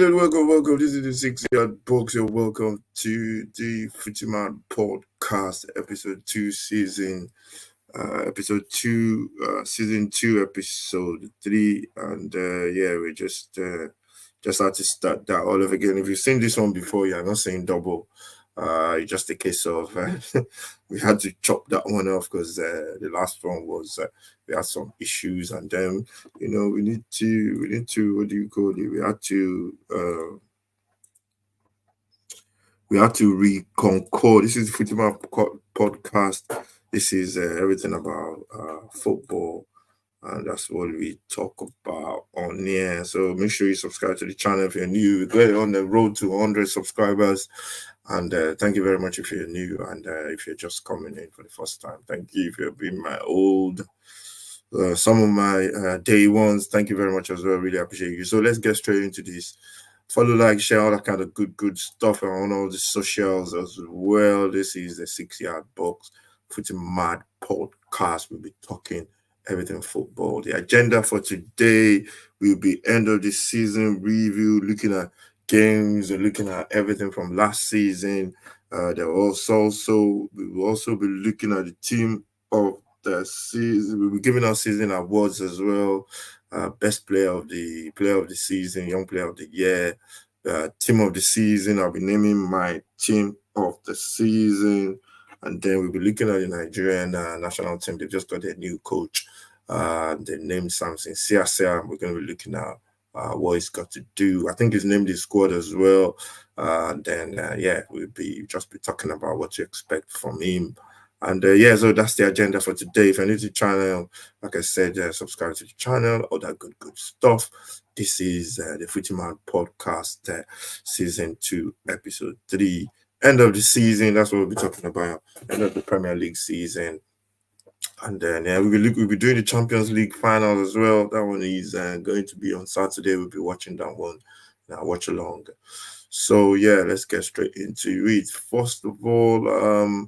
welcome. This is the 6 yard box. You're welcome to the Futiman podcast, episode 2, season 2, episode 3. And yeah, we just had to start that all over again. If you've seen this one before, you're not saying double. It's just a case of we had to chop that one off because the last one was we had some issues, and then we need to what do you call it? We had to reconcord. This is the Football podcast. This is everything about football, and that's what we talk about on here. So make sure you subscribe to the channel if you're new. We're on the road to 100 subscribers, and thank you very much if you're new, and if you're just coming in for the first time. Thank you if you've been my old. Some of my day ones, thank you very much as well. Really appreciate you. So let's get straight into this. Follow, like, share, all that kind of good stuff on all the socials as well. This is the 6 yard box Footy Mad podcast. We'll be talking everything football. The agenda for today will be end of the season review, looking at games and looking at everything from last season. We will also be looking at the team of the season. We'll be giving out season awards as well. Best player of the season, young player of the year, team of the season. I'll be naming my team of the season, and then we'll be looking at the Nigerian national team. They've just got their new coach. They named Samson Siasia. We're going to be looking at what he's got to do. I think he's named his squad as well. We'll be talking about what to expect from him. And so that's the agenda for today. If you're new to the channel, like I said, subscribe to the channel, all that good stuff. This is the Footy Man podcast, season 2, episode 3. End of the season, that's what we'll be talking about. End of the Premier League season. And then we'll be doing the Champions League final as well. That one is going to be on Saturday. We'll be watching that one. Watch along. So yeah, let's get straight into it. First of all,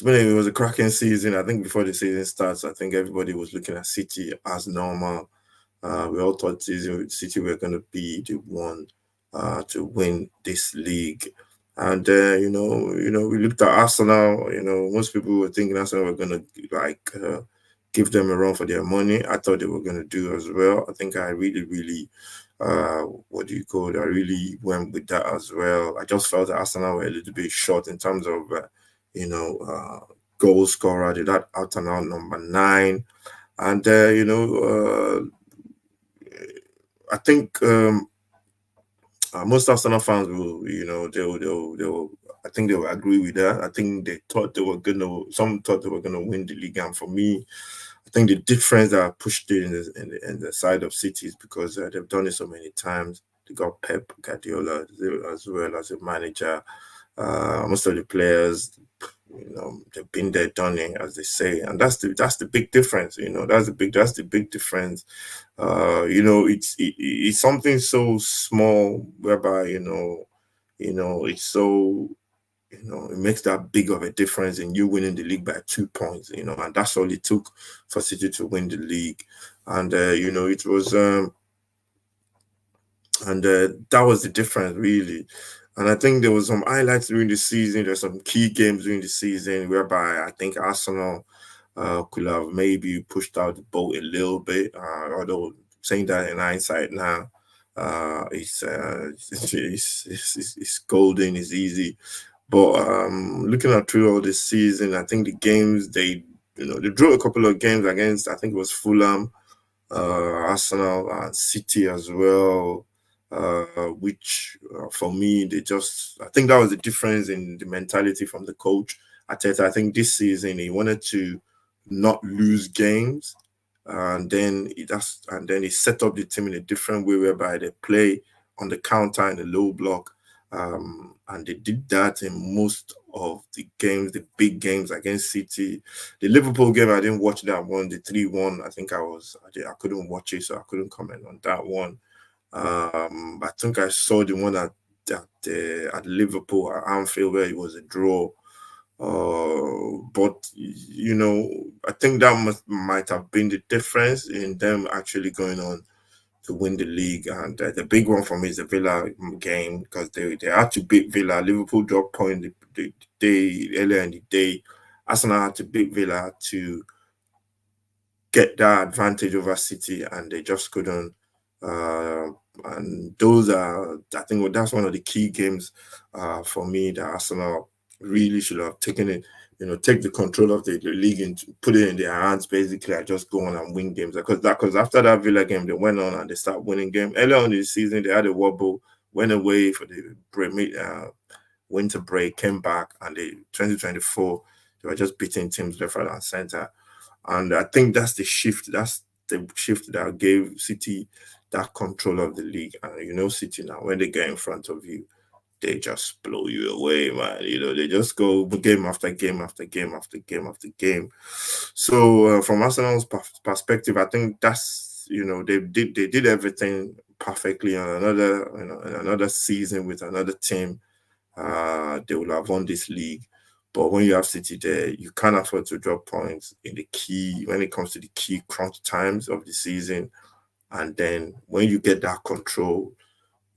it was a cracking season. I think before the season starts, I think everybody was looking at City as normal. We all thought City were going to be the one to win this league. And we looked at Arsenal. Most people were thinking Arsenal were going to give them a run for their money. I thought they were going to do as well. I think I really I really went with that as well. I just felt that Arsenal were a little bit short in terms of goal scorer. They got out and out number 9, and I think most Arsenal fans will, I think they will agree with that. I think some thought they were gonna win the league, and for me, I think the difference that pushed it in the side of City is because they've done it so many times. They got Pep Guardiola as well as a manager. Most of the players, they've been there, done it, as they say, and that's the big difference. That's the big difference. It's something so small whereby it's so it makes that big of a difference in you winning the league by 2 points. And that's all it took for City to win the league, and it was that was the difference really. And I think there was some highlights during the season. There's some key games during the season whereby I think Arsenal could have maybe pushed out the boat a little bit. Although saying that in hindsight now, it's golden, it's easy. But looking at through all this season, I think the games they drew a couple of games against. I think it was Fulham, Arsenal, and City as well. Which for me, I think that was the difference in the mentality from the coach. I think this season he wanted to not lose games, and then he set up the team in a different way whereby they play on the counter in the low block, and they did that in most of the games, the big games against City. The Liverpool game, I didn't watch that one, the 3-1. I think I couldn't watch it, so I couldn't comment on that one. I think I saw the one at Liverpool at Anfield where it was a draw. But I think that might have been the difference in them actually going on to win the league. And the big one for me is the Villa game, because they had to beat Villa. Liverpool dropped point the day earlier in the day. Arsenal had to beat Villa to get that advantage over City, and they just couldn't. Uh, and those are, I think, that's one of the key games for me that Arsenal really should have taken it. Take the control of the league and put it in their hands, basically, and just go on and win games. Because after that Villa game, they went on and they started winning games. Earlier on in the season, they had a wobble, went away for the winter break, came back, and they 2024 they were just beating teams left, right, and center. And I think that's the shift. That's the shift that gave City that control of the league. And City now, when they get in front of you, they just blow you away, man. They just go game after game after game after game after game. So from Arsenal's perspective, I think that's they did everything perfectly on another season with another team. They will have won this league. But when you have City there, you can't afford to drop points when it comes to the key crunch times of the season. And then when you get that control,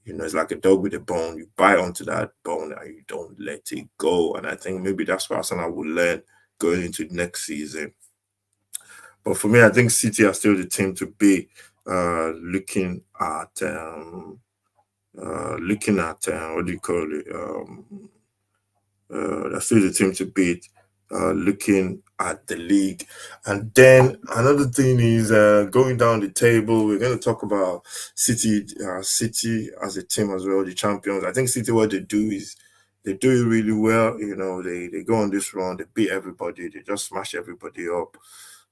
it's like a dog with a bone. You bite onto that bone and you don't let it go. And I think maybe that's what Arsenal will learn going into next season. But for me, I think City are still the team to be looking at what do you call it? That's still the team to beat. Looking at the league, and then another thing is going down the table. We're going to talk about City. City as a team as well, the champions. I think City, what they do is they do it really well. They go on this run, they beat everybody, they just smash everybody up.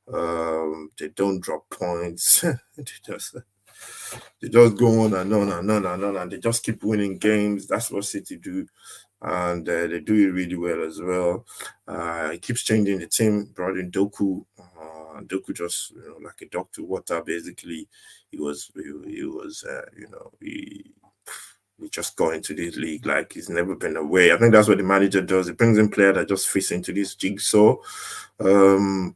They don't drop points. They just go on and on and on and on, and they just keep winning games. That's what City do, and they do it really well as well. He keeps changing the team. Brought in Doku. Doku just like a dog to water. Basically, he just got into this league like he's never been away. I think that's what the manager does. He brings in player that just fits into this jigsaw. And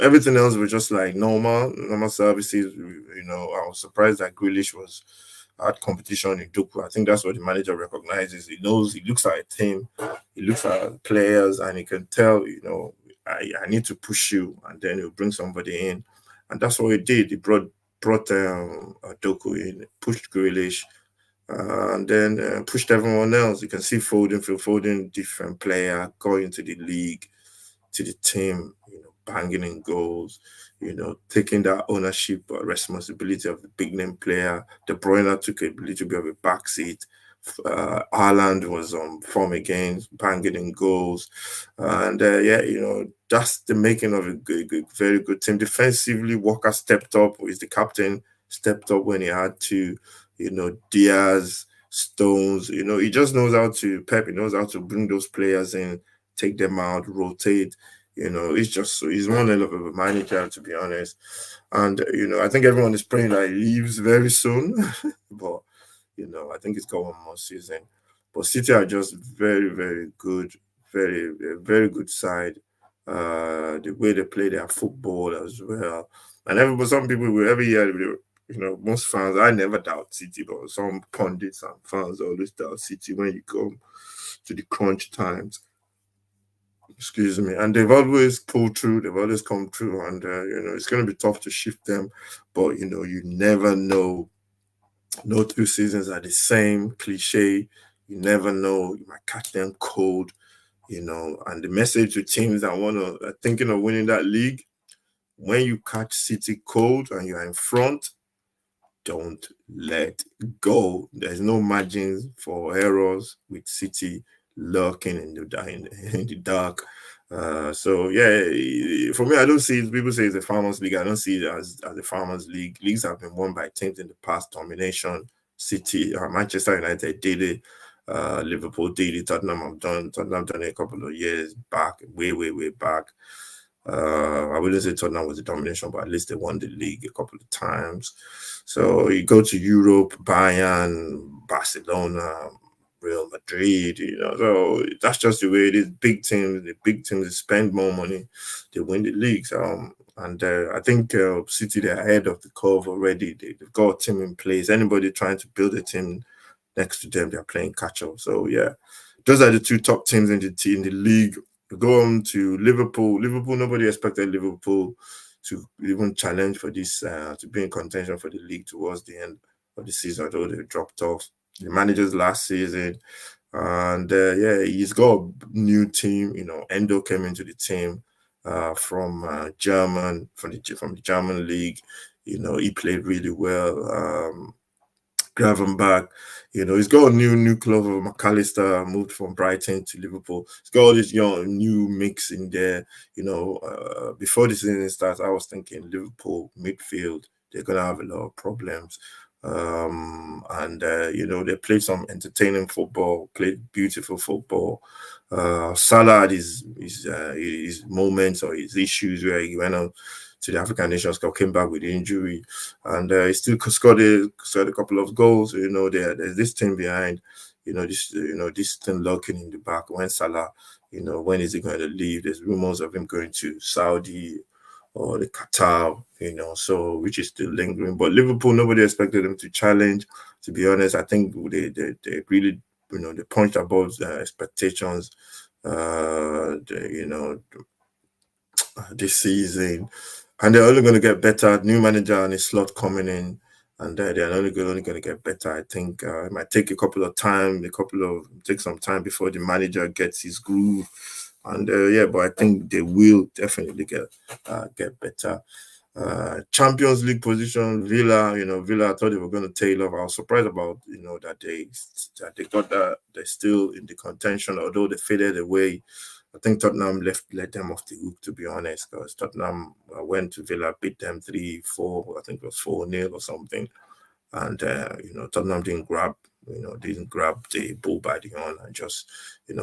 everything else was just like normal services. I was surprised that Grealish was had competition in Doku. I think that's what the manager recognizes. He knows, he looks at a team, he looks at players, and he can tell, I need to push you, and then he'll bring somebody in. And that's what he did. He brought Doku in, pushed Grealish, and then pushed everyone else. You can see Phil Foden, different player, going into the league, to the team, banging in goals, taking that ownership or responsibility of the big name player. De Bruyne took a little bit of a backseat. Haaland was on form again, banging in goals. And that's the making of a good, very good team. Defensively, Walker stepped up, is the captain, stepped up when he had to, Diaz, Stones, he just knows how to, Pep, he knows how to bring those players in, take them out, rotate. He's one hell of a manager, to be honest. And I think everyone is praying that he leaves very soon. But I think he's got one more season. But City are just very, very good, very good side. The way they play their football as well. And some people will every year, most fans, I never doubt City, but some pundits and fans always doubt City when you come to the crunch times. Excuse me. And they've always pulled through, they've always come through, and it's going to be tough to shift them, but you never know. No two seasons are the same. Cliche. You never know, you might catch them cold. And the message to teams that are thinking of winning that league: when you catch City cold and you're in front, don't let go. There's no margins for errors with City lurking in the dark. For me, I don't see it. People say it's a farmers league. I don't see it as a farmers league. Leagues have been won by teams in the past. Domination. City, Manchester United did it. Liverpool did it. Tottenham done it a couple of years back, way back. I wouldn't say Tottenham was a domination, but at least they won the league a couple of times. So you go to Europe, Bayern, Barcelona, Real Madrid, so that's just the way it is. The big teams spend more money, they win the leagues. And I think City, they're ahead of the curve already. They've got a team in place. Anybody trying to build a team next to them, they're playing catch up. So yeah, those are the two top teams in the league. We go on to Liverpool. Liverpool, nobody expected Liverpool to even challenge for this, to be in contention for the league towards the end of the season, although they dropped off. The managers last season, and yeah, he's got a new team. Endo came into the team from the German league. He played really well. Gravenberch, he's got a new club of McAllister, moved from Brighton to Liverpool. He's got all this young new mix in there. Before the season starts, I was thinking Liverpool midfield, they're gonna have a lot of problems. And they played some entertaining football, played beautiful football. Salah had his moments or his issues where he went on to the African Nations Cup, came back with injury, and he still scored a couple of goals. There's this team behind, this thing lurking in the back. When Salah, when is he going to leave? There's rumors of him going to Saudi or the Qatar, so which is still lingering. But Liverpool, nobody expected them to challenge. To be honest, I think they really, they punched above their expectations. This season, and they're only going to get better. New manager and his slot coming in, and they're only going to get better. I think it might take take some time before the manager gets his groove, and but I think they will definitely get better. Champions League position, Villa. Villa. I thought they were going to tail off. I was surprised about that they got that. They're still in the contention, although they faded away. I think Tottenham let them off the hook, to be honest, because Tottenham went to Villa, beat them 3-4. I think it was 4-0 or something. And Tottenham didn't grab the bull by the horn and just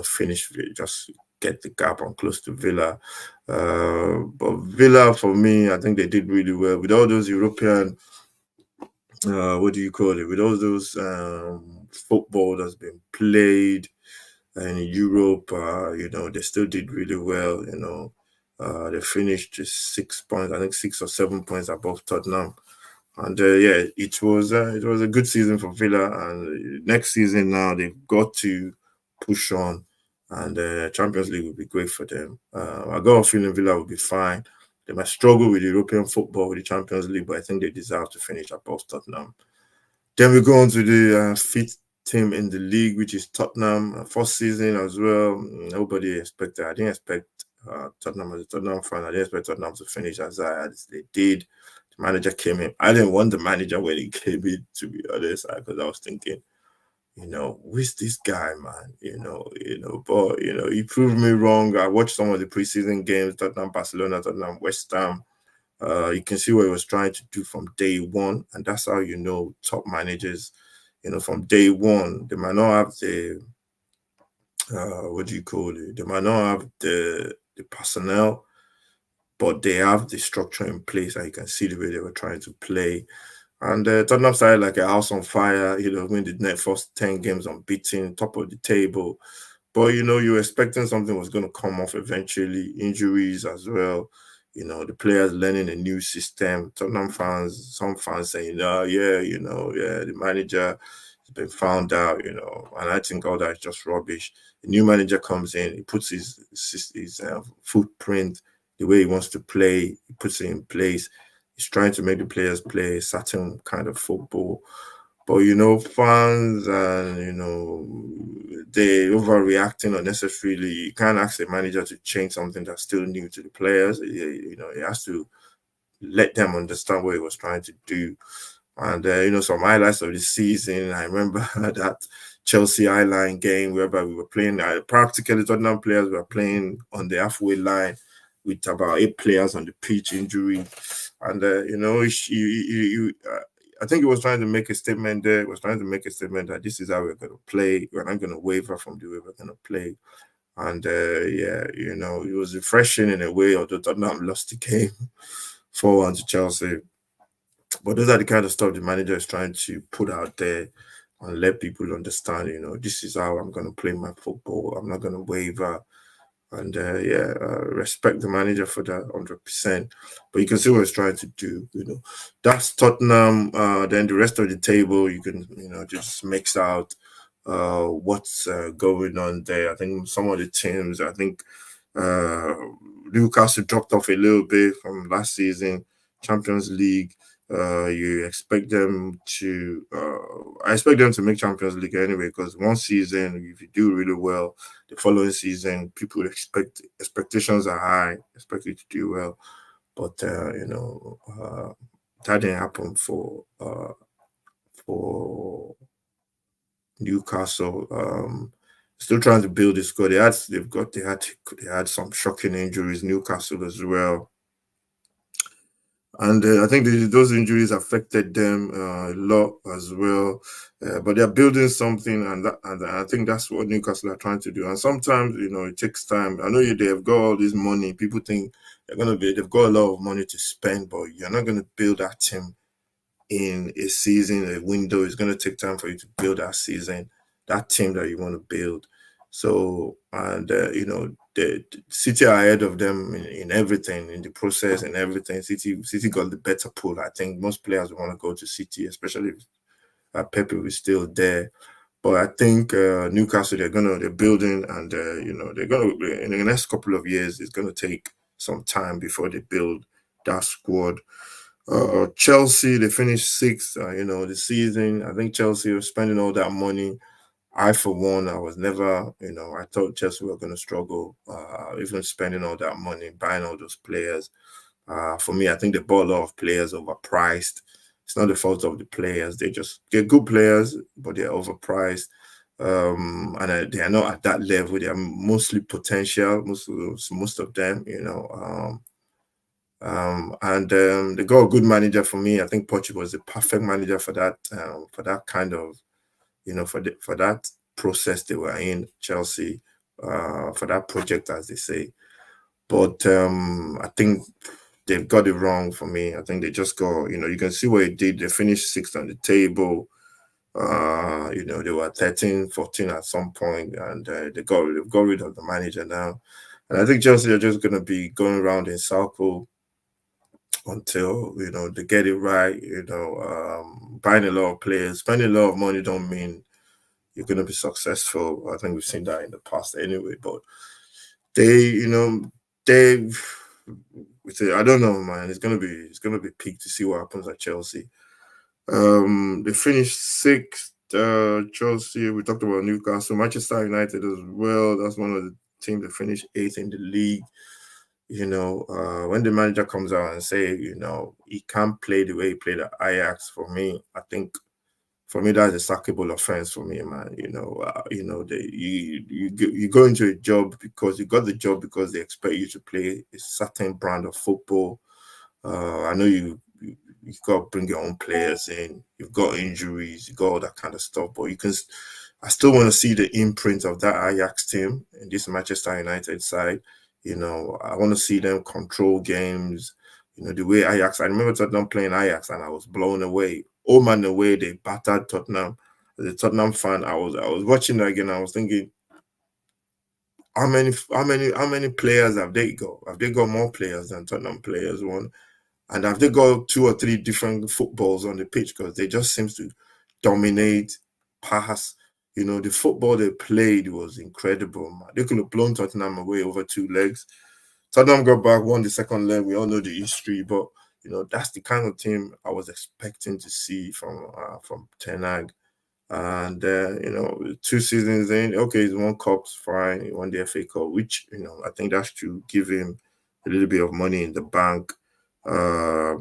finish, just get the gap on close to Villa. But Villa, for me, I think they did really well with all those European, what do you call it? With all those football that's been played in Europe, they still did really well. They finished just 6 points, I think 6 or 7 points above Tottenham. And it was a good season for Villa. And next season now they've got to push on, and Champions League will be great for them. I got a feeling Villa will be fine. They might struggle with European football with the Champions League, but I think they deserve to finish above Tottenham. Then we go on to the fifth team in the league, which is Tottenham. First season as well, nobody expected. I didn't expect Tottenham as a Tottenham fan. I didn't expect Tottenham to finish as they did. The manager came in. I didn't want the manager when he came in, to be honest, because I was thinking, who's this guy, man? But he proved me wrong. I watched some of the preseason games, Tottenham, Barcelona, Tottenham, West Ham. You can see what he was trying to do from day one, and that's how top managers. From day one, they might not have the what do you call it? They might not have the personnel, but they have the structure in place, and you can see the way they were trying to play. And Tottenham started like a house on fire. Win the first 10 games unbeaten, top of the table. But you were expecting something was going to come off eventually. Injuries as well. The players learning a new system. Tottenham fans, some fans saying, the manager has been found out, and I think all that is just rubbish. The new manager comes in, he puts his footprint, the way he wants to play, he puts it in place. He's trying to make the players play a certain kind of football. But fans and they overreacting unnecessarily. You can't ask a manager to change something that's still new to the players. He has to let them understand what he was trying to do. And some highlights of the season, I remember that Chelsea Highline game whereby we were playing. Practically, Tottenham players were playing on the halfway line with about 8 players on the pitch, injury, and I think he was trying to make a statement there. He was trying to make a statement that this is how we're going to play. We're not going to waver from the way we're going to play. And it was refreshing in a way, although Tottenham lost the game 4-1 to Chelsea. But those are the kind of stuff the manager is trying to put out there and let people understand, this is how I'm going to play my football. I'm not going to waver. And respect the manager for that 100%. But you can see what he's trying to do. That's Tottenham. Then the rest of the table, you can just mix out what's going on there. I think some of the teams. I think uh, Newcastle dropped off a little bit from last season, Champions League. You expect them to. I expect them to make Champions League anyway because one season, if you do really well, the following season, people expectations are high, expect you to do well. But that didn't happen for Newcastle. Still trying to build this squad. They had some shocking injuries. Newcastle as well, and I think those injuries affected them a lot as well. But they're building something, and I think that's what Newcastle are trying to do. And sometimes, it takes time. I know they've got all this money. People think they've got a lot of money to spend, but you're not gonna build that team in a season, a window. It's going to take time for you to build that season, that team that you want to build. So, and the City are ahead of them in everything, in the process and everything. City got the better pull. I think most players want to go to City, especially if Pepe is still there. But I think Newcastle, they're building, and they're gonna in the next couple of years. It's gonna take some time before they build that squad. Chelsea, they finished sixth, the season. I think Chelsea was spending all that money. I, for one, I was never, I thought Chelsea were going to struggle, even spending all that money, buying all those players. For me, I think they bought a lot of players overpriced. It's not the fault of the players. They're good players, but they're overpriced. And they are not at that level. They are mostly potential, most of them, and they got a good manager for me. I think Poch was the perfect manager for that kind of, for that process they were in, Chelsea, for that project, as they say. But I think they've got it wrong for me. I think they just got, you can see what it did. They finished sixth on the table. They were 13, 14 at some point, and they've got rid of the manager now. And I think Chelsea are just going to be going around in circle until they get it right. Buying a lot of players, spending a lot of money don't mean you're going to be successful. I think we've seen that in the past anyway. But they, they, I don't know, man. It's gonna be peak to see what happens at Chelsea. They finished sixth. Chelsea. We talked about Newcastle, Manchester United as well. That's one of the teams that finished eighth in the league. When the manager comes out and say, he can't play the way he played at Ajax, for me, I think, for me, that's a sackable offense for me, man. You go into a job because you got the job because they expect you to play a certain brand of football. I know you've got to bring your own players in. You've got injuries, you got all that kind of stuff, but I still want to see the imprint of that Ajax team in this Manchester United side. I want to see them control games. The way Ajax, I remember Tottenham playing Ajax and I was blown away. Oh man, the way they battered Tottenham. As a Tottenham fan, I was watching that again. I was thinking, how many players have they got? Have they got more players than Tottenham players? One, and have they got two or three different footballs on the pitch? Because they just seems to dominate, pass. The football they played was incredible, man. They could have blown Tottenham away over two legs. Tottenham got back, won the second leg. We all know the history, but that's the kind of team I was expecting to see from Ten Hag. And 2 seasons in, okay, he's won cups, fine. He won the FA Cup, which I think that should give him a little bit of money in the bank. But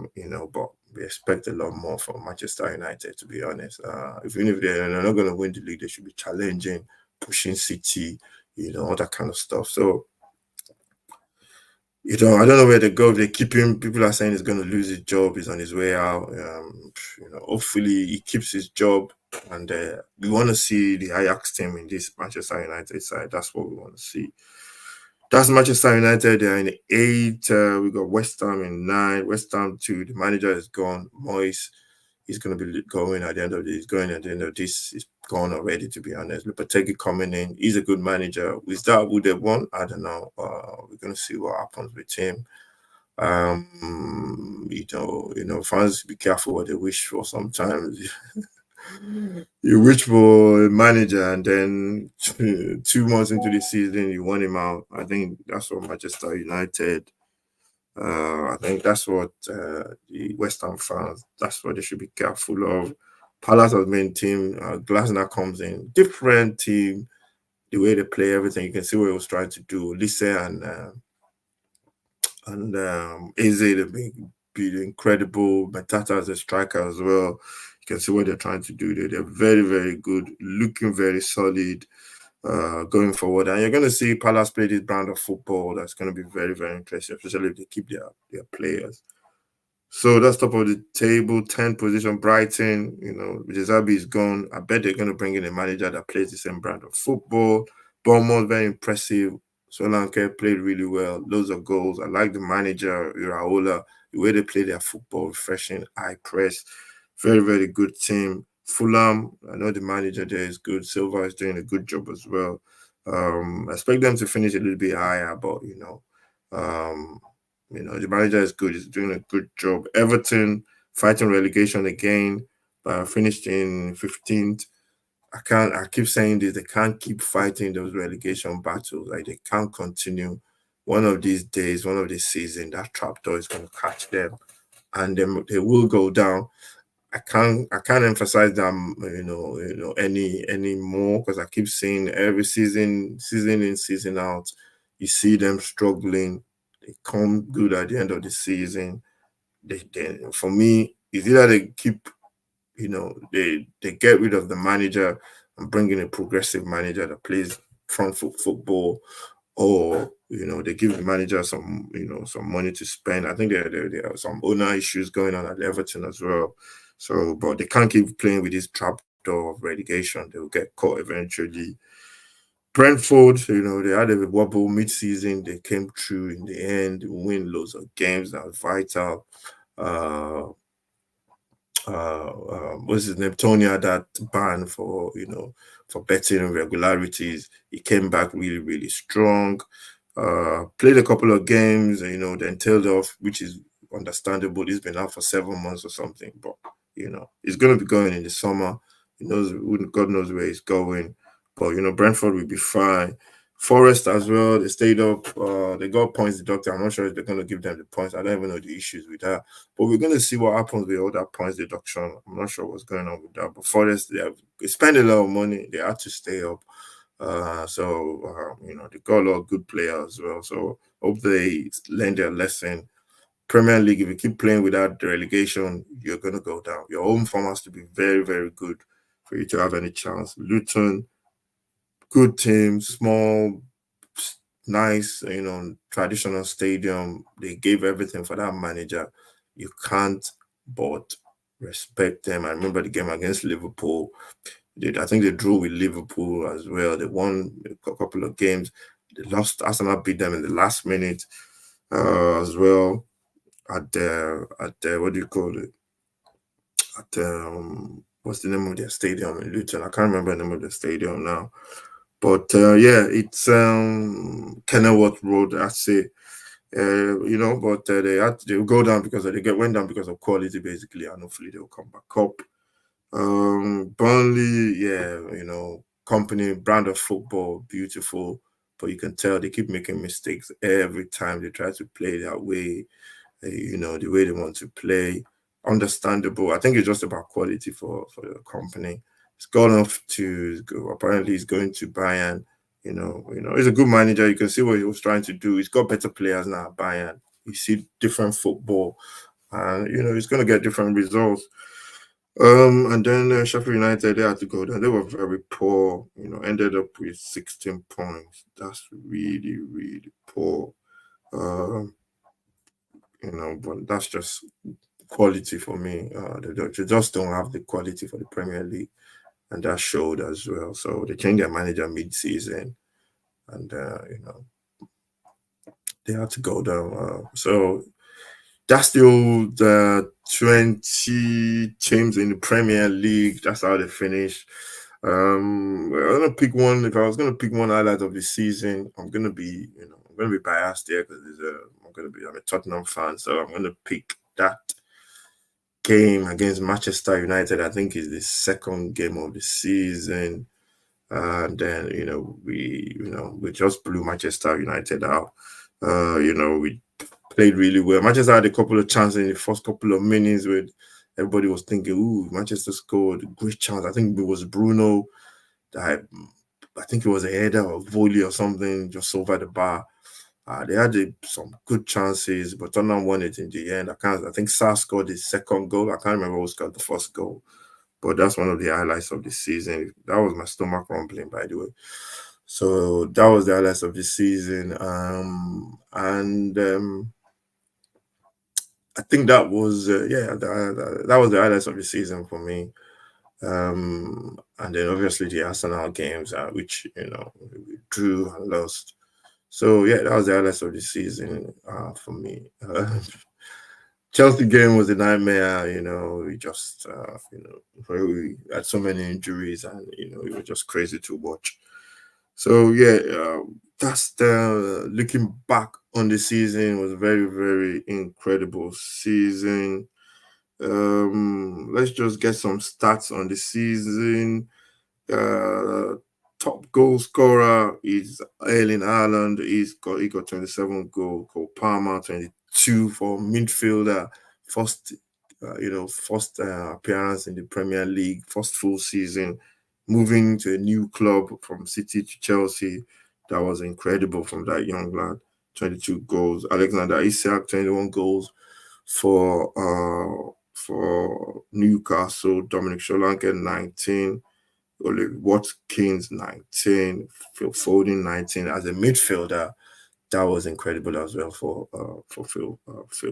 we expect a lot more from Manchester United, to be honest. Even if they're not going to win the league, they should be challenging, pushing City, all that kind of stuff. So I don't know where they go. If they keep him, people are saying he's going to lose his job. He's on his way out. Hopefully he keeps his job. And we want to see the Ajax team in this Manchester United side. That's what we want to see. That's Manchester United. They're in 8. We got West Ham in 9. West Ham 2. The manager is gone. Moyes. he's going to be going at the end of this. He's going at the end of this. He's gone already, to be honest. Lopetegi coming in. He's a good manager. Is that who they want? I don't know. We're going to see what happens with him. Fans be careful what they wish for. Sometimes you wish for a manager, and then 2 months into the season, you want him out. I think that's what Manchester United. I think that's what the West Ham fans. That's what they should be careful of. Palace has main team. Glasner comes in, different team. The way they play, everything, you can see what he was trying to do. Lisa and Eze, they've been incredible. Matata as a striker as well. You can see what they're trying to do. They're very, very good, looking very solid going forward. And you're going to see Palace play this brand of football that's going to be very, very interesting, especially if they keep their players. So that's top of the table, 10th position, Brighton. Zabi is gone. I bet they're going to bring in a manager that plays the same brand of football. Bournemouth, very impressive. Solanke played really well, loads of goals. I like the manager, Iraola, the way they play their football, refreshing, high press. Very, very good team. Fulham, I know the manager there is good. Silva is doing a good job as well. I expect them to finish a little bit higher, but the manager is good. He's doing a good job. Everton fighting relegation again, finished in 15th. I keep saying this, they can't keep fighting those relegation battles. Like, they can't continue. One of these days, one of these seasons, that trapdoor is going to catch them, and then they will go down. I can't emphasize them, any more, because I keep seeing every season in, season out, you see them struggling. They come good at the end of the season. For me, it's either they keep, they get rid of the manager and bring in a progressive manager that plays front foot football, or they give the manager some money to spend. I think there are some owner issues going on at Everton as well. So, but they can't keep playing with this trapdoor of relegation. They'll get caught eventually. Brentford, they had a wobble mid-season. They came through in the end, win loads of games. That was vital. What's his name? Tony had that ban for betting irregularities. He came back really, really strong. Played a couple of games, then tailed off, which is understandable. He's been out for 7 months or something, but he's going to be going in the summer. God knows where he's going, but Brentford will be fine. Forest as well, they stayed up. They got points deducted. I'm not sure if they're going to give them the points. I don't even know the issues with that. But we're going to see what happens with all that points deduction. I'm not sure what's going on with that. But Forest, they spend a lot of money. They had to stay up. They got a lot of good players as well. So hope they learn their lesson. Premier League, if you keep playing without the relegation, you're going to go down. Your home form has to be very, very good for you to have any chance. Luton, good team, small, nice, traditional stadium. They gave everything for that manager. You can't but respect them. I remember the game against Liverpool. I think they drew with Liverpool as well. They won a couple of games. They lost. Arsenal beat them in the last minute as well. At the what do you call it? At what's the name of their stadium in Luton? I can't remember the name of the stadium now. But it's Kenilworth Road. I say, but they will go down because went down because of quality basically, and hopefully they'll come back up. Burnley, company, brand of football, beautiful, but you can tell they keep making mistakes every time they try to play that way. The way they want to play. Understandable. I think it's just about quality for the company. It's gone off to go. Apparently, he's going to Bayern. He's a good manager. You can see what he was trying to do. He's got better players now at Bayern. You see different football, and he's going to get different results. And then Sheffield United, they had to go down. They were very poor. Ended up with 16 points. That's really, really poor. But that's just quality for me. They just don't have the quality for the Premier League, and that showed as well. So they changed their manager mid-season, and they had to go down. So That's the old 20 teams in the Premier League. That's how they finish. I'm gonna pick one. If I was gonna pick one highlight of the season, I'm gonna be biased there because I'm a Tottenham fan, so I'm gonna pick that game against Manchester United. I think is the second game of the season. And then we just blew Manchester United out. We played really well. Manchester had a couple of chances in the first couple of minutes where everybody was thinking, "Ooh, Manchester scored a great chance." I think it was Bruno that I think it was a header or volley or something just over the bar. They had some good chances, but Tottenham won it in the end. I think Sarr scored his second goal. I can't remember who scored the first goal, but that's one of the highlights of the season. That was my stomach rumbling, by the way. So that was the highlights of the season. And I think that was that was the highlights of the season for me. And then obviously the Arsenal games, which we drew and lost. So yeah, that was the highlights of the season for me. Chelsea game was a nightmare. We just we had so many injuries, and it was just crazy to watch. So yeah, that's the looking back on the season was a very very incredible season. Let's just get some stats on the season. Uh, Top goal scorer is Erling Haaland. He got 27 goals. Cole Palmer 22 for midfielder. First, first appearance in the Premier League. First full season. Moving to a new club from City to Chelsea. That was incredible from that young lad. 22 goals. Alexander Isak 21 goals for Newcastle. Dominic Solanke 19. Oli Watkins 19, Phil Foden 19 as a midfielder. That was incredible as well for Phil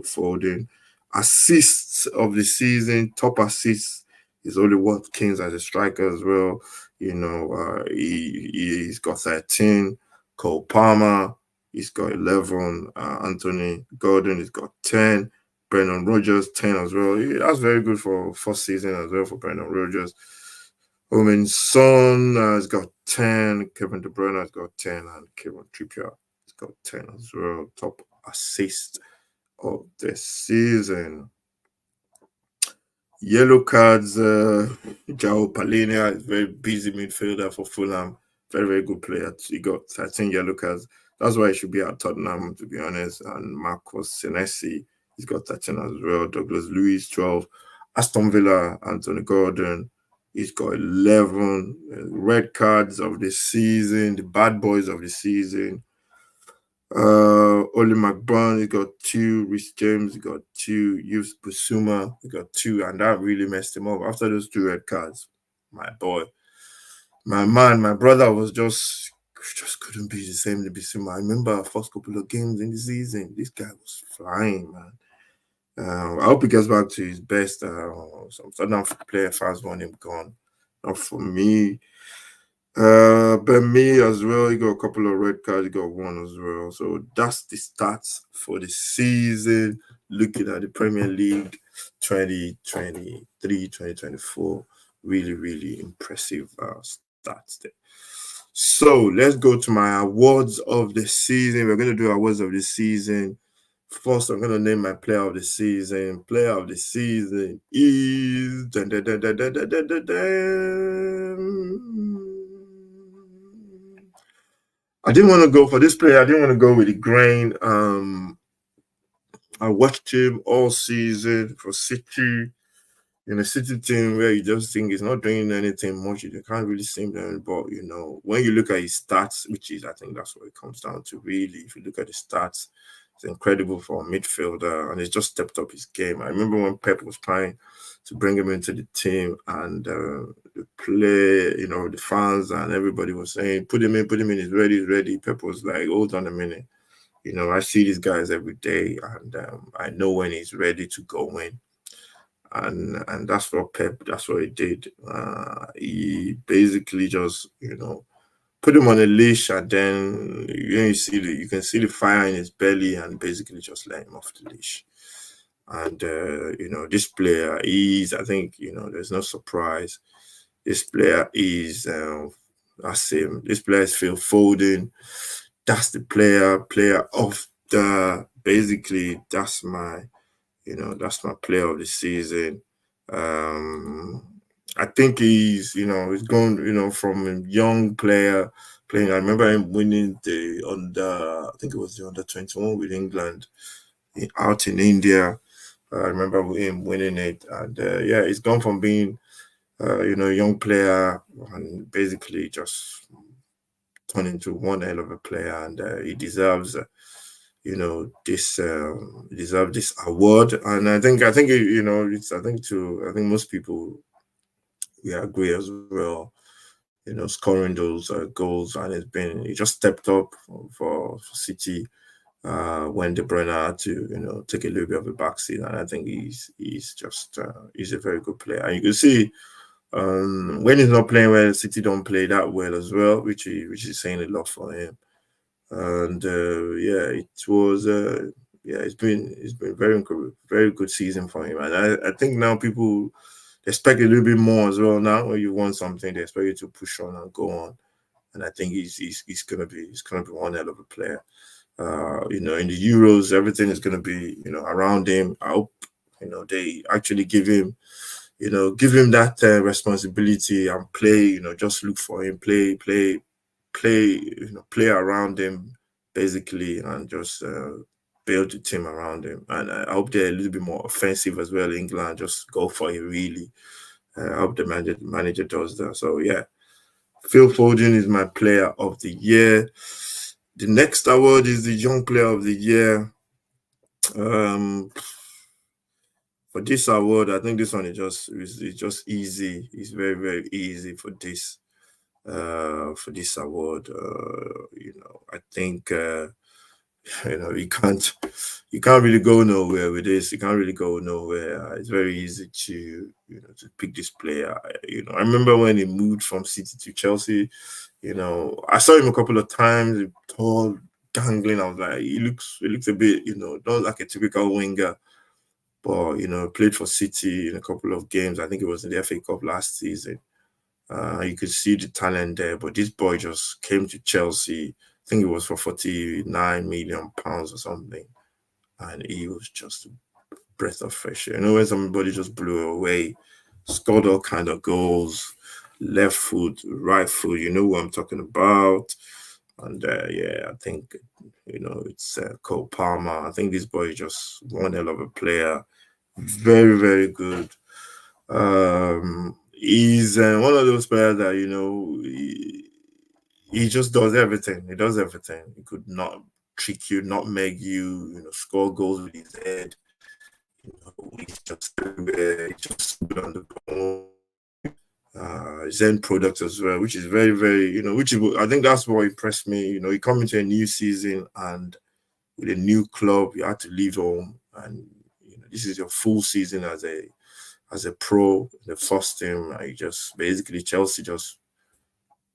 Foden. Assists of the season, top assists is Oli Watkins as a striker as well. He's got 13. Cole Palmer, he's got 11. Anthony Gordon, he's got 10. Brendan Rodgers 10 as well. That's very good for first season as well for Brendan Rodgers. Son has got 10. Kevin De Bruyne has got 10. And Kevin Trippier has got 10 as well. Top assist of the season. Yellow cards. João Palhinha is very busy midfielder for Fulham. Very, very good player. He got 13 yellow cards. That's why he should be at Tottenham, to be honest. And Marcos Senesi, he's got 13 as well. Douglas Luiz, 12. Aston Villa, Anthony Gordon, he's got 11 red cards of the season, the bad boys of the season. Oli McBurn, he got 2. Rhys James, he got 2. Yves Bissouma, he got 2. And that really messed him up. After those 2 red cards, my boy, my man, my brother was just couldn't be the same to Bissouma. I remember our first couple of games in the season. This guy was flying, man. I hope he gets back to his best. Some Tottenham player fans want him gone. Not for me. Ben Me as well. He got a couple of red cards. He got 1 as well. So that's the stats for the season. Looking at the Premier League 2023-2024. Really, really impressive stats there. So let's go to my awards of the season. We're going to do awards of the season. First, I'm going to name my player of the season. Player of the season is... I didn't want to go for this player. I didn't want to go with the grain. I watched him all season for City. In a City team where you just think he's not doing anything much, you can't really see him. But when you look at his stats, which is I think that's what it comes down to really. If you look at the stats, it's incredible for a midfielder, and he's just stepped up his game. I remember when Pep was trying to bring him into the team, and the play, the fans and everybody was saying, "Put him in, he's ready, he's ready." Pep was like, "Hold on a minute, I see these guys every day, and I know when he's ready to go in." And that's what that's what he did. He basically just, put him on a leash, and then you can see the fire in his belly, and basically just let him off the leash. And this player is, I think, there's no surprise. This player is, that's him. This player is Phil Foden. That's the player of the. Basically, that's my player of the season. Um, I think he's gone, from a young player playing. I remember him winning I think it was the under 21 with England out in India. I remember him winning it, and yeah, he's gone from being, a young player and basically just turned into one hell of a player, and he deserves. Deserve this award, and I think I think most people we agree as well. Scoring those goals, and he just stepped up for City when De Bruyne had to take a little bit of a backseat, and I think he's a very good player, and you can see when he's not playing well, City don't play that well as well, which is saying a lot for him. And yeah, it's been very good season for him, and I think now people expect a little bit more as well. Now when you want something, they expect you to push on and go on, and I think he's gonna be one hell of a player. In the Euros, everything is gonna be around him. I hope they actually give him that responsibility and play. Just look for him, play around him basically, and just build the team around him. And I hope they're a little bit more offensive as well. England just go for it really. I hope the manager does that. So yeah, Phil Foden is my player of the year. The next award is the Young Player of the Year. Um, for this award, I think this one is just easy. It's very very easy for this award. I think you can't really go nowhere with this. You can't really go nowhere. It's very easy to pick this player. I remember when he moved from City to Chelsea. I saw him a couple of times. Tall, gangling. I was like, he looks a bit, not like a typical winger. But played for City in a couple of games. I think it was in the FA Cup last season. You could see the talent there, but this boy just came to Chelsea. I think it was for £49 million or something, and he was just a breath of fresh air. When somebody just blew away, scored all kind of goals, left foot, right foot. You know what I'm talking about. And yeah, I think it's Cole Palmer. I think this boy is just one hell of a player. Very, very good. He's one of those players that he just does everything. He does everything. He could not trick you, not make you, score goals with his head. He's just everywhere. He's just good on the ball. His end product as well, which is very, very, I think that's what impressed me. You come into a new season and with a new club, you had to leave home, and this is your full season as a pro, the first team. Like just basically Chelsea just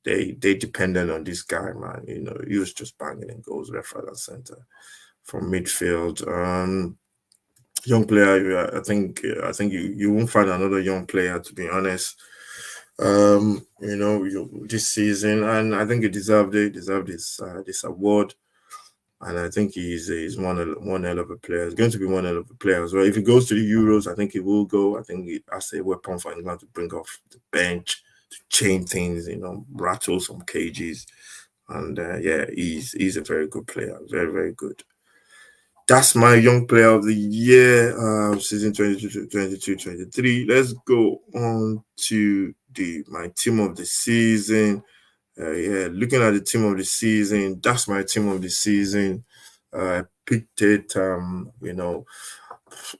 they depended on this guy, man. He was just banging in goals left, right, and center from midfield. Young player, I think you won't find another young player, to be honest. This season, and I think he deserved it. Deserved this award. And I think he's one hell of a player. He's going to be one hell of a player as well. If he goes to the Euros, I think he will go. I think as a weapon for England to bring off the bench, to change things, rattle some cages. And yeah, he's a very good player. Very, very good. That's my young player of the year, season 22-23. Let's go on to my team of the season. Yeah, looking at the team of the season, that's my team of the season. I picked it. I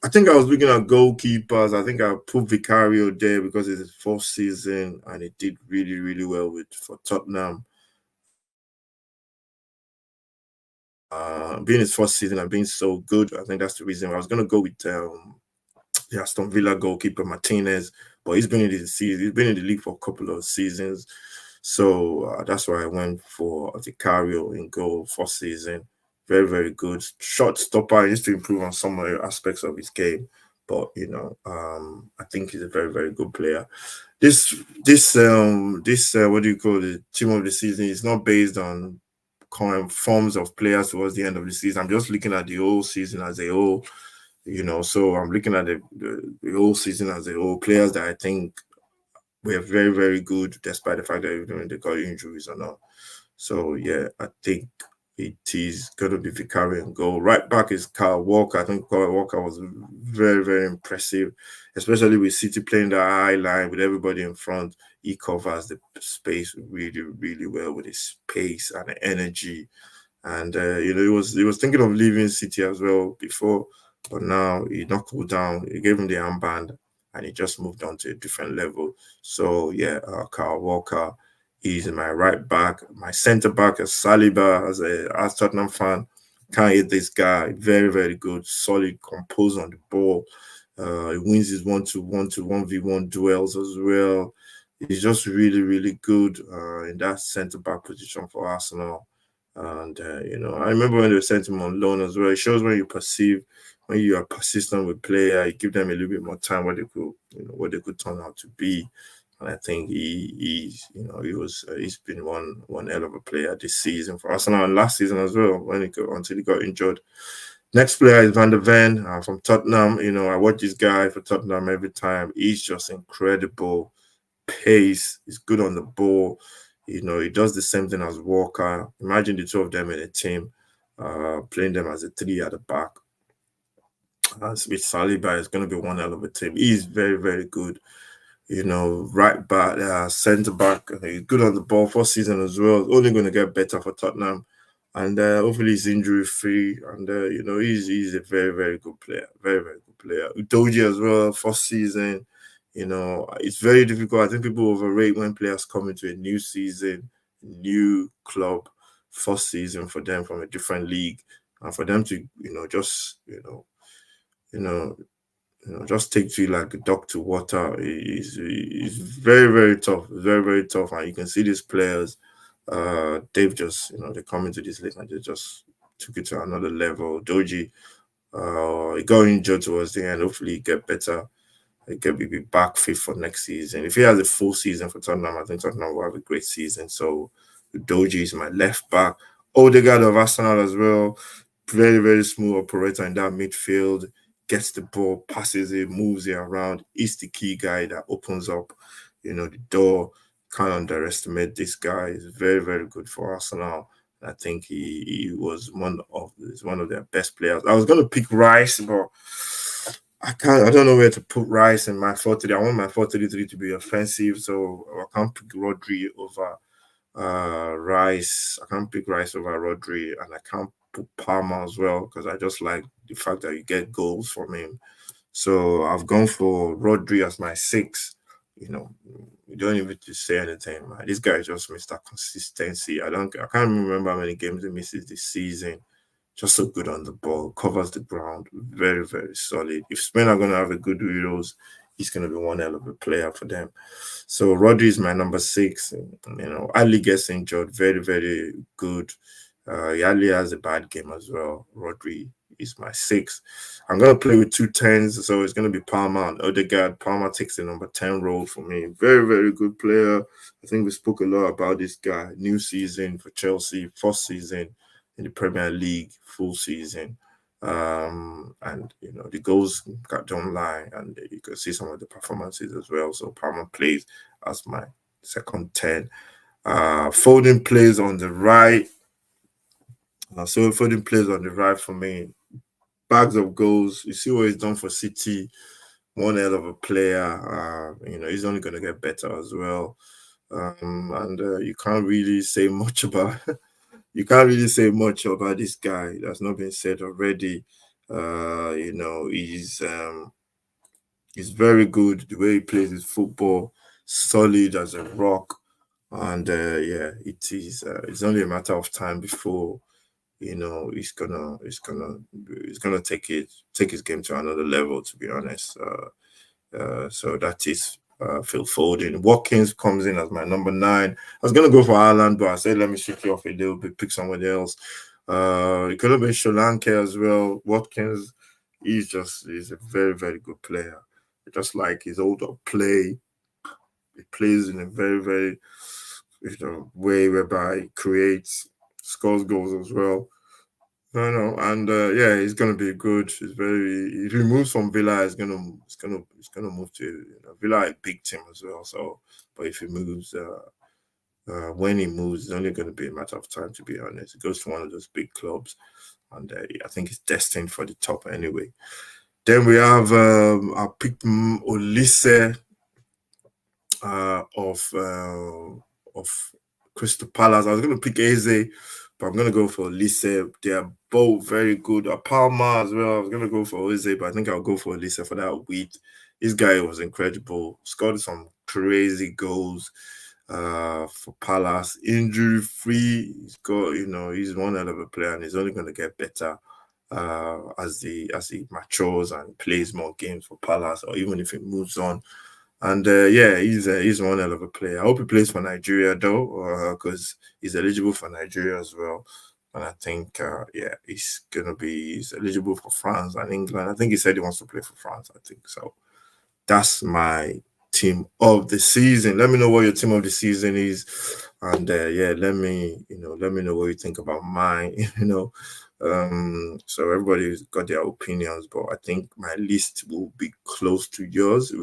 think I was looking at goalkeepers. I think I put Vicario there because it's his first season and he did really, really well for Tottenham. Being his first season and being so good, I think that's the reason. I was going to go with the Aston Villa goalkeeper Martinez, but he's been in the season. He's been in the league for a couple of seasons. So that's why I went for Vicario in goal first season. very, very good. Shot stopper. He needs to improve on some aspects of his game. But I think he's a very, very good player. This what do you call it? Team of the season is not based on current forms of players towards the end of the season. I'm just looking at the whole season as a whole. So I'm looking at the whole season as a whole. Players that I think were very, very good, despite the fact that they got injuries or not. So yeah, I think it is going to be Vicari and goal. Right back is Kyle Walker. I think Kyle Walker was very, very impressive, especially with City playing the high line with everybody in front. He covers the space really, really well with his pace and energy. And he was thinking of leaving City as well before, but now he knuckled down. He gave him the armband, and he just moved on to a different level. So yeah, Kyle Walker. He's my right back. My centre back is Saliba. As Tottenham fan, can't hate this guy. Very, very good. Solid, composed on the ball. He wins his 1-1 duels as well. He's just really, really good in that centre back position for Arsenal. And I remember when they sent him on loan as well. It shows when you are persistent with player, you give them a little bit more time what they could turn out to be. And I think he's been one hell of a player this season for Arsenal and last season as well until he got injured. Next player is Van der Ven from Tottenham. I watch this guy for Tottenham every time. He's just incredible pace. He's good on the ball. He does the same thing as Walker. Imagine the two of them in a team, playing them as a three at the back. With Saliba, it's going to be one hell of a team. He's very, very good. Right back, centre back. He's good on the ball for season as well. Only going to get better for Tottenham, and hopefully he's injury free. And he's a very, very good player. Very, very good player. Udoji as well. First season. It's very difficult. I think people overrate when players come into a new season, new club, first season for them from a different league, and for them to just take to you like a duck to water is very, very tough. Very, very tough. And you can see these players, they've just, they come into this league and they just took it to another level. Doji, he got injured towards the end. Hopefully he get better. He can be back fit for next season. If he has a full season for Tottenham, I think Tottenham will have a great season. So Doji is my left back. Odegaard of Arsenal as well. Very, very smooth operator in that midfield. Gets the ball, passes it, moves it around. He's the key guy that opens up, the door. Can't underestimate this guy. He's very, very good for Arsenal. I think he was one of their best players. I was going to pick Rice, but I don't know where to put Rice in my 4-3. I want my 4-3-3 to be offensive, so I can't pick Rodri over Rice. I can't pick Rice over Rodri, and I can't put Palmer as well because I just like the fact that you get goals from him. So I've gone for Rodri as my 6. You don't even to say anything, man. This guy just missed that consistency. I can't remember how many games he misses this season. Just so good on the ball, covers the ground, very, very solid. If Spain are going to have a good Euros, he's going to be one hell of a player for them. So Rodri is my number 6. Ali gets injured, very, very good. Ali has a bad game as well. Rodri is my 6. I'm going to play with 2 10s, so it's going to be Palmer and Odegaard. Palmer takes the number 10 role for me. Very, very good player. I think we spoke a lot about this guy. New season for Chelsea, first season in the Premier League, full season. And the goals don't lie, and you can see some of the performances as well. So Palmer plays as my second 10. Foden plays on the right. So Foden plays on the right for me. Bags of goals. You see what he's done for City. One hell of a player. He's only going to get better as well. And you can't really say much about. You can't really say much about this guy. That's not been said already. He's very good. The way he plays his football, solid as a rock, and it is. It's only a matter of time before he's gonna take his game to another level. To be honest, so that is Phil Foden. Watkins comes in as my number 9. I was gonna go for Ireland, but I said let me shift you off a little bit, pick somebody else. It could have been Sri Lanka as well. Watkins, he's a very, very good player. Just like his older play, he plays in a very, very way whereby he creates, scores goals as well. No, no, and yeah, he's gonna be good. He's very. If he moves from Villa, he's gonna move to Villa, a big team as well. So, but if he moves, when he moves, it's only going to be a matter of time. To be honest, he goes to one of those big clubs, and I think he's destined for the top anyway. Then we have I picked Olise of Crystal Palace. I was going to pick Eze, but I'm going to go for Olise. They are both very good. Palma as well. I was going to go for Eze, but I think I'll go for Olise for that weight. This guy was incredible. Scored some crazy goals for Palace. Injury free. He's one hell of a player, and he's only going to get better as he matures and plays more games for Palace, or even if he moves on. And yeah, he's one hell of a player. I hope he plays for Nigeria though, because he's eligible for Nigeria as well. And I think yeah, he's eligible for France and England. I think he said he wants to play for France. I think so. That's my team of the season. Let me know what your team of the season is, and yeah, let me know what you think about mine. So everybody's got their opinions, but I think my list will be close to yours.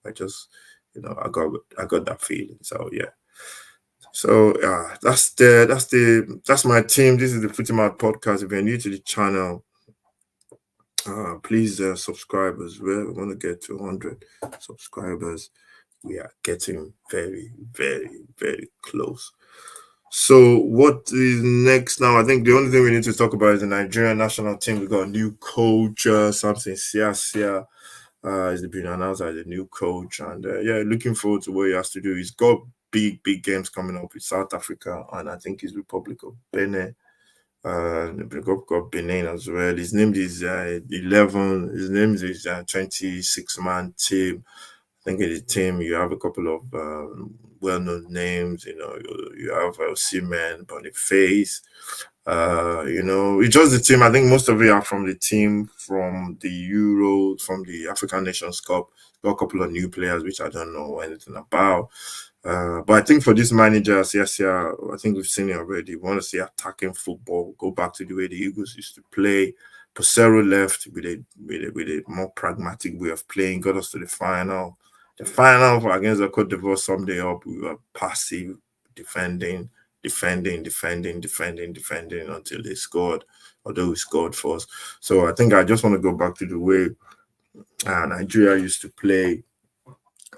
I just I got that feeling. So yeah. So that's my team. This is the Pretty Mad Podcast. If you're new to the channel, please subscribe as well. We want to get to 100 subscribers. We are getting very, very, very close. So what is next now? I think the only thing we need to talk about is the Nigerian national team. We got a new coach, Samson Siasia is being announced as a new coach, and yeah, looking forward to what he has to do. He's got big games coming up with South Africa, and I think his Republic of Benin. Got Benin as well. His name is 11. His name is 26-man team. I think in the team you have a couple of well-known names. You have Seaman, Boniface. It's just the team. I think most of it are from the team from the Euro, from the African Nations Cup. Got a couple of new players which I don't know anything about. But I think for this manager, I think we've seen it already. We want to see attacking football, go back to the way the Eagles used to play. Pesero left with a more pragmatic way of playing, got us to the final. The final against the Cote d'Ivoire someday up, we were passive, defending until they scored, although we scored first. So I think I just want to go back to the way Nigeria used to play.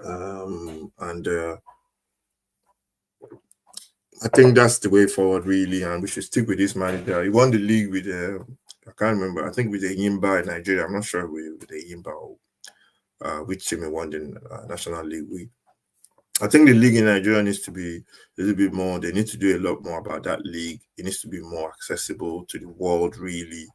And I think that's the way forward, really, and we should stick with this manager. He won the league with I can't remember. I think with the Yimba in Nigeria. I'm not sure with the Yimba or which team he won the National League with. I think the league in Nigeria needs to be a little bit more. They need to do a lot more about that league. It needs to be more accessible to the world, really.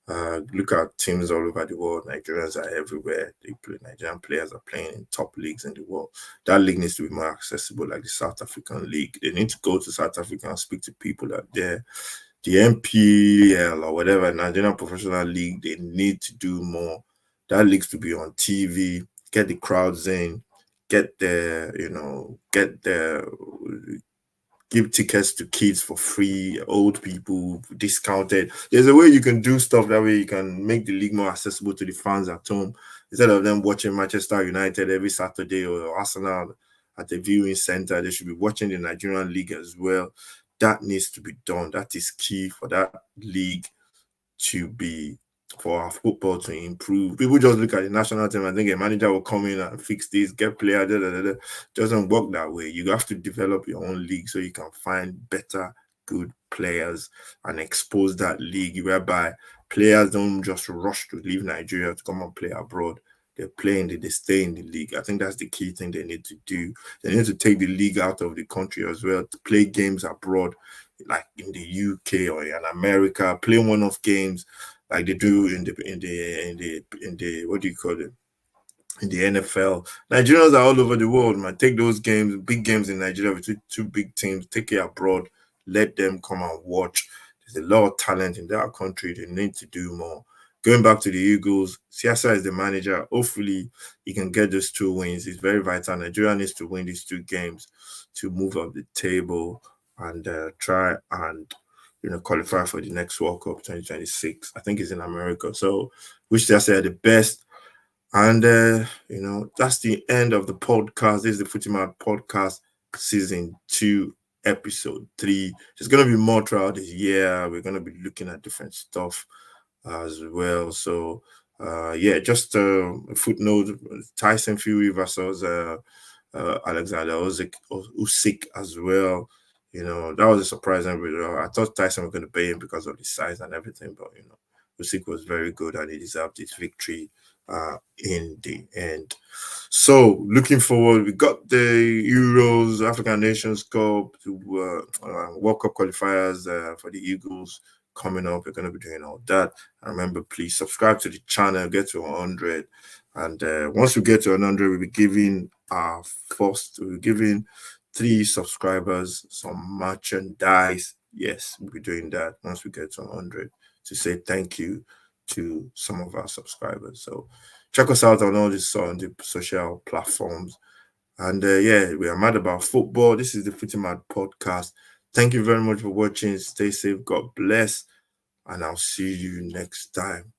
Look at teams all over the world. Nigerians are everywhere. Nigerian players are playing in top leagues in the world. That league needs to be more accessible, like the South African League. They need to go to South Africa and speak to people that there. The MPL or whatever, Nigerian Professional League, they need to do more. That leagues to be on TV, get the crowds in, give tickets to kids for free, old people discounted. There's a way you can do stuff that way you can make the league more accessible to the fans at home instead of them watching Manchester United every Saturday or Arsenal at the viewing center. They should be watching the Nigerian league as well. That needs to be done. That is key for that league for our football to improve. People just look at the national team and think a manager will come in and fix this, get players. It doesn't work that way. You have to develop your own league so you can find better, good players and expose that league whereby players don't just rush to leave Nigeria to come and play abroad. They're playing, they stay in the league. I think that's the key thing they need to do. They need to take the league out of the country as well, to play games abroad, like in the UK or in America, play one-off games like they do in the what do you call it? In the NFL. Nigerians are all over the world, man. Take those games, big games in Nigeria with two big teams, take it abroad, let them come and watch. There's a lot of talent in that country. They need to do more. Going back to the Eagles, Siasa is the manager. Hopefully, he can get those 2 wins. It's very vital. Nigeria needs to win these 2 games to move up the table and try and qualify for the next World Cup 2026. I think it's in America. So, wish Siasa the best. And that's the end of the podcast. This is the Footy podcast, season 2, episode 3. There's gonna be more throughout this year. We're gonna be looking at different stuff as well. So just a footnote: Tyson Fury versus Alexander Usyk as well. That was a surprising video. I thought Tyson was going to pay him because of his size and everything, but Usyk was very good and he deserved his victory in the end. So looking forward, we got the Euros, African Nations Cup, World Cup qualifiers for the Eagles coming up. We're going to be doing all that. And remember, please subscribe to the channel, get to 100. And once we get to 100, we'll be giving 3 subscribers some merchandise. Yes, we'll be doing that once we get to 100 to say thank you to some of our subscribers. So check us out on all this on the social platforms. And we are mad about football. This is the Footy Mad podcast. Thank you very much for watching. Stay safe. God bless. And I'll see you next time.